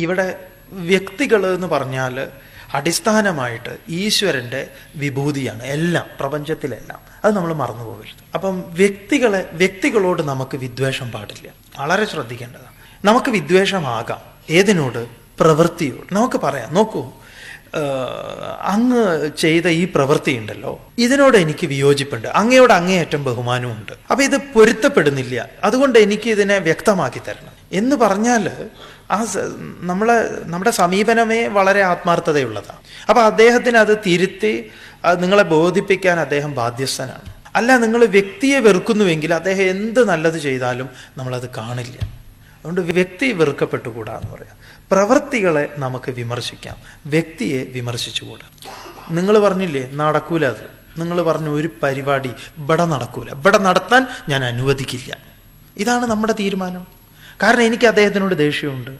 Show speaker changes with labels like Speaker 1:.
Speaker 1: ഇവിടെ വ്യക്തികൾ എന്ന് പറഞ്ഞാൽ അടിസ്ഥാനമായിട്ട് ഈശ്വരൻ്റെ വിഭൂതിയാണ് എല്ലാം, പ്രപഞ്ചത്തിലെല്ലാം. അത് നമ്മൾ മറന്നു പോകരുത്. അപ്പം വ്യക്തികളോട് നമുക്ക് വിദ്വേഷം പാടില്ല. വളരെ ശ്രദ്ധിക്കേണ്ടതാണ്. നമുക്ക് വിദ്വേഷമാകാം ഏതിനോട്? പ്രവൃത്തിയോട്. നമുക്ക് പറയാം, നോക്കൂ, അങ്ങ് ചെയ്ത ഈ പ്രവൃത്തി ഉണ്ടല്ലോ, ഇതിനോട് എനിക്ക് വിയോജിപ്പുണ്ട്, അങ്ങയോട് അങ്ങേയറ്റം ബഹുമാനമുണ്ട്, അപ്പൊ ഇത് പൊരുത്തപ്പെടുന്നില്ല, അതുകൊണ്ട് എനിക്ക് ഇതിനെ വ്യക്തമാക്കി തരണം എന്ന് പറഞ്ഞാൽ നമ്മുടെ സമീപനമേ വളരെ ആത്മാർത്ഥതയുള്ളതാണ്. അപ്പൊ അദ്ദേഹത്തിന് അത് തിരുത്തി നിങ്ങളെ ബോധിപ്പിക്കാൻ അദ്ദേഹം ബാധ്യസ്ഥനാണ്. അല്ല, നിങ്ങൾ വ്യക്തിയെ വെറുക്കുന്നുവെങ്കിൽ അദ്ദേഹം എന്ത് നല്ലത് ചെയ്താലും നമ്മളത് കാണില്ല. അതുകൊണ്ട് വ്യക്തി വെറുക്കപ്പെട്ടുകൂടാ എന്ന് പറയാം. പ്രവൃത്തികളെ നമുക്ക് വിമർശിക്കാം, വ്യക്തിയെ വിമർശിച്ചുകൂടാ. നിങ്ങൾ പറഞ്ഞില്ലേ നടക്കൂല, അത് നിങ്ങൾ പറഞ്ഞ ഒരു പരിപാടി ഇവിടെ നടക്കൂല, ഇവിടെ നടത്താൻ ഞാൻ അനുവദിക്കില്ല. ഇതാണ് നമ്മുടെ തീരുമാനം. കാരണം എനിക്ക് അദ്ദേഹത്തിനോട് ദേഷ്യമുണ്ട്.